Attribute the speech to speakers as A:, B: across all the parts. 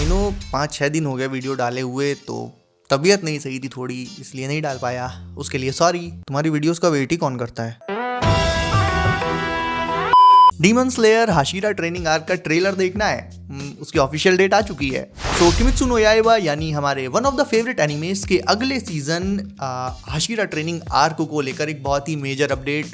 A: I know 5-6 दिन हो गए वीडियो डाले हुए, तो तबीयत नहीं सही थी थोड़ी, इसलिए नहीं डाल पाया। उसके लिए सॉरी। तुम्हारी वीडियोस का वेट ही कौन करता है। Demon slayer Hashira training arc का ट्रेलर देखना है। उसकी ऑफिशियल डेट आ चुकी है। तो किमित्सु नो याइबा यानी हमारे one of the favourite animes के अगले सीजन हाशिरा ट्रेनिंग आर्क को लेकर एक बहुत ही मेजर अपडेट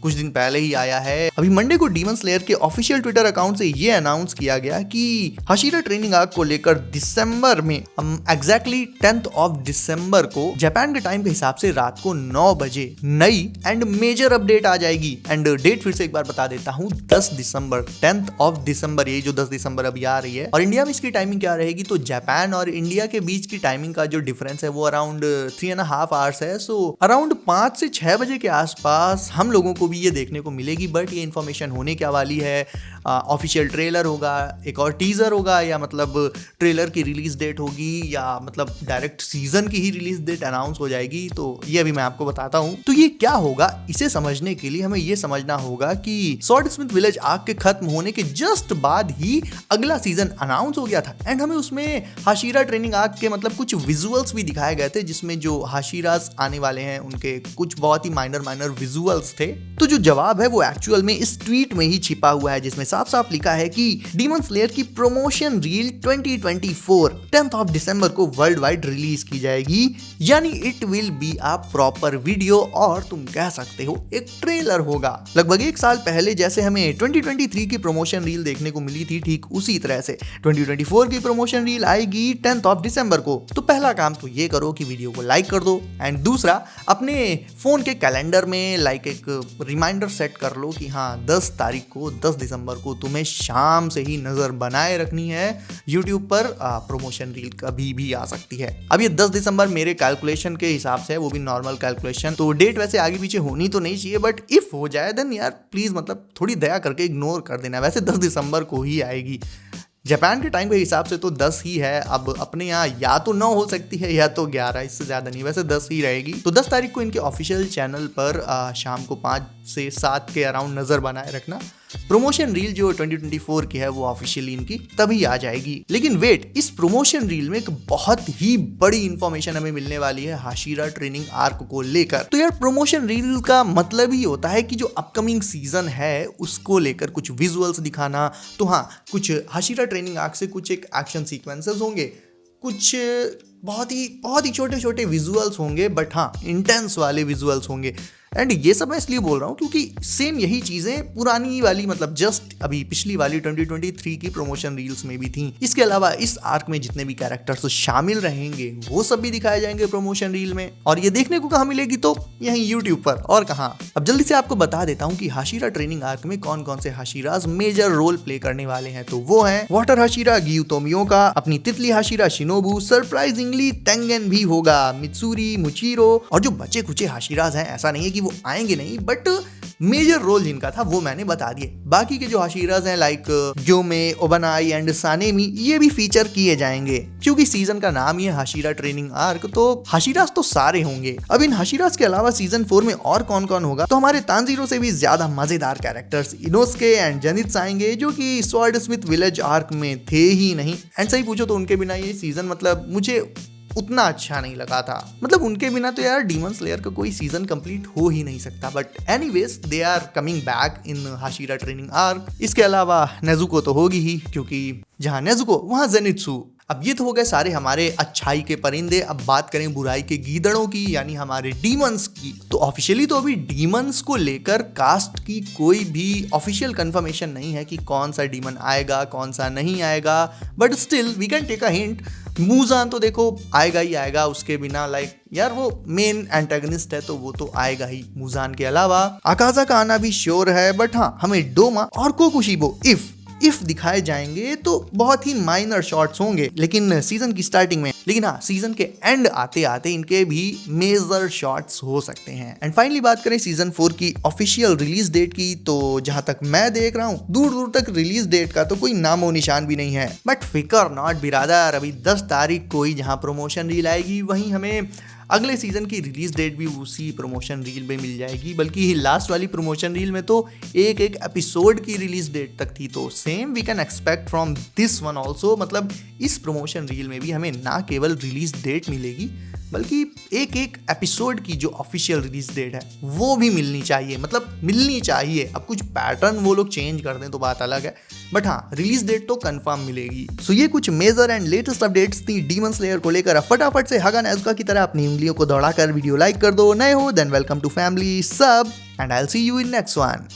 A: कुछ दिन पहले ही आया है। अभी मंडे को डीमन स्लेयर के ऑफिशियल ट्विटर अकाउंट से ये अनाउंस किया गया कि हाशिरा ट्रेनिंग आर्क को लेकर दिसंबर में एग्जैक्टली 10th ऑफ दिसंबर को जापान के टाइम के हिसाब से रात को 9 बजे नई एंड मेजर अपडेट आ जाएगी। एंड डेट फिर से एक बार बता देता हूँ, 10 दिसंबर 10th ऑफ दिसंबर, ये जो 10 दिसंबर अभी आ रही है। और इंडिया में इसकी टाइमिंग क्या रहेगी, तो जापान और इंडिया के बीच की टाइमिंग का जो डिफरेंस है वो अराउंड 3.5 आवर्स है। सो अराउंड 5 से 6 बजे के आसपास हम लोगों को भी ये देखने को मिलेगी। बट ये इन्फॉर्मेशन होने क्या वाली है, ऑफिशियल ट्रेलर होगा, एक और टीजर होगा, या मतलब ट्रेलर की रिलीज डेट होगी, या मतलब डायरेक्ट सीजन की ही रिलीज डेट अनाउंस हो जाएगी, तो ये अभी मैं आपको बताता हूँ। तो ये क्या होगा, इसे समझने के लिए हमें ये समझना होगा कि स्वर्डस्मिथ विलेज आर्क के खत्म होने के जस्ट बाद ही अगला सीजन अनाउंस हो गया था। एंड हमें उसमें हाशिरा ट्रेनिंग आर्क के मतलब कुछ विजुअल्स भी दिखाए गए थे, जिसमें जो हाशिरास आने वाले हैं उनके कुछ बहुत ही माइनर विजुअल्स थे। तो जो जवाब है वो एक्चुअल में इस ट्वीट में ही छिपा हुआ है, जिसमें साफ साफ लिखा है कि डीमन स्लेयर की promotion reel 2024 10th of December को वर्ल्ड वाइड रिलीज की जाएगी। यानी it will be a proper video, और तुम कह सकते हो एक ट्रेलर होगा। लगभग 1 साल पहले जैसे हमें 2023 की प्रमोशन रील देखने को मिली थी, ठीक उसी तरह से 2024 की प्रमोशन रील आएगी 10th ऑफ दिसंबर को। तो पहला काम तो ये करो कि वीडियो को लाइक कर दो, एंड दूसरा अपने फोन के कैलेंडर में लाइक एक रिमाइंडर सेट कर लो कि हाँ 10 तारीख को 10 दिसंबर को तुम्हें शाम से ही नजर बनाए रखनी है यूट्यूब पर। प्रमोशन रील कभी भी आ सकती है। अब ये 10 दिसंबर मेरे कैलकुलेशन के हिसाब से, वो भी नॉर्मल कैलकुलेशन, तो डेट वैसे आगे पीछे होनी तो नहीं चाहिए, बट इफ हो जाए देन यार प्लीज मतलब थोड़ी दया करके इग्नोर कर देना। वैसे 10 दिसंबर को ही आएगी। जापान के टाइम के हिसाब से तो 10 ही है। अब अपने यहाँ या तो 9 हो सकती है या तो 11, इससे ज़्यादा नहीं, वैसे 10 ही रहेगी। तो 10 तारीख को इनके ऑफिशियल चैनल पर शाम को 5 से 7 के अराउंड नज़र बनाए रखना। प्रमोशन रील जो 2024 की है वो ऑफिशियली इनकी तभी आ जाएगी। लेकिन वेट, इस प्रमोशन रील में एक बहुत ही बड़ी इंफॉर्मेशन हमें मिलने वाली है हाशिरा ट्रेनिंग आर्क को लेकर। तो यार प्रमोशन रील का मतलब ही होता है कि जो अपकमिंग सीजन है उसको लेकर कुछ विजुअल्स दिखाना। तो हाँ, कुछ हाशिरा ट्रेनिंग आर्क से कुछ एक एक्शन सीक्वेंसेस होंगे, कुछ बहुत ही छोटे छोटे विजुअल्स होंगे, बट हाँ इंटेंस वाले विजुअल्स होंगे। एंड ये सब मैं इसलिए बोल रहा हूँ क्योंकि सेम यही चीजें पुरानी वाली मतलब जस्ट अभी पिछली वाली 2023 की प्रमोशन रील्स में भी थी। इसके अलावा इस आर्क में जितने भी कैरेक्टर्स शामिल रहेंगे वो सब भी दिखाए जाएंगे प्रमोशन रील में। और ये देखने को कहाँ मिलेगी, तो यहीं यूट्यूब पर, और कहाँ। अब जल्दी से आपको बता देता हूँ कि हाशिरा ट्रेनिंग आर्क में कौन कौन से हाशिराज मेजर रोल प्ले करने वाले हैं। तो वो है वाटर हाशिरा गियुतोमियोका, अपनी तितली हाशिरा शिनोबू, सरप्राइजिंगली तेंगेन भी होगा, मित्सुरी, मुचीरो, और जो बचे कुचे हाशिराज हैं ऐसा नहीं है कि वो आएंगे नहीं, बट मेजर रोल जिनका था वो मैंने बता दिए। बाकी के जो हाशिराज हैं लाइक ग्योमे, ओबनाई एंड सानेमी, ये भी फीचर किए जाएंगे क्योंकि सीजन का नाम ही है हाशिरा ट्रेनिंग आर्क, तो हाशिराज तो सारे होंगे। अब इन हाशिराज के अलावा सीजन 4 में और कौन कौन होगा, तो हमारे तानजीरो से भी ज्यादा मजेदार कैरेक्टर्स इनोस्के एंड जेनित्स आएंगे, जो कि स्वर्डस्मिथ विलेज आर्क में थे ही नहीं। एंड सही पूछो तो उनके बिना ये सीजन मतलब मुझे उतना अच्छा नहीं लगा था। मतलब उनके बिना तो यार डीमन स्लेयर का कोई सीजन कंप्लीट हो ही नहीं सकता। But anyways they are coming back in Hashira training arc. इसके अलावा नेजुको तो होगी ही, क्योंकि जहां नेजुको वहां जेनित्सु। अब ये तो हो गए सारे हमारे अच्छाई के परिंदे। अब बात करें बुराई के गीदड़ों की, यानी हमारे डीमंस की। तो ऑफिशियली तो अभी डीमंस को लेकर कास्ट की कोई भी ऑफिशियल कंफर्मेशन नहीं है कि कौन सा डीमन आएगा कौन सा नहीं आएगा, but still we can take a hint. Muzan तो देखो आएगा ही आएगा, उसके बिना लाइक यार वो मेन एंटागनिस्ट है तो वो तो आएगा ही। मूजान के अलावा अकाजा का आना भी श्योर है, बट हाँ हमें डोमा और कोकुशिबो इफ दिखाए जाएंगे तो बहुत ही माइनर शॉट्स होंगे, लेकिन सीजन की स्टार्टिंग में। लेकिन हाँ सीजन के एंड आते आते इनके भी मेजर शॉट्स हो सकते हैं। एंड फाइनली बात करें सीजन 4 की ऑफिशियल रिलीज डेट की, तो जहां तक मैं देख रहा हूँ दूर दूर तक रिलीज डेट का तो कोई नामो निशान भी नहीं है। बट फिकर नॉट बिरादर, अभी 10 तारीख को ही जहां प्रमोशन रील आएगी वहीं हमें अगले सीजन की रिलीज डेट भी उसी प्रमोशन रील में मिल जाएगी, बल्कि लास्ट वाली प्रमोशन रील में तो एक एक एपिसोड की रिलीज डेट तक थी। तो same we can expect from this one also, मतलब इस प्रमोशन रील में भी हमें ना केवल रिलीज डेट मिलेगी बल्कि एक एक एपिसोड की जो ऑफिशियल रिलीज डेट है वो भी मिलनी चाहिए, मतलब मिलनी चाहिए। अब कुछ पैटर्न वो लोग चेंज कर दें तो बात अलग है, बट हाँ रिलीज डेट तो कंफर्म मिलेगी। सो ये कुछ मेजर एंड लेटेस्ट अपडेट्स थी डीमन स्लेयर को लेकर। अब फटाफट से हगा नेजुका की तरह अपनी उंगलियों को दौड़ाकर वीडियो लाइक कर दो, नए हो देन वेलकम टू फैमिली सब, and I will see you in next one.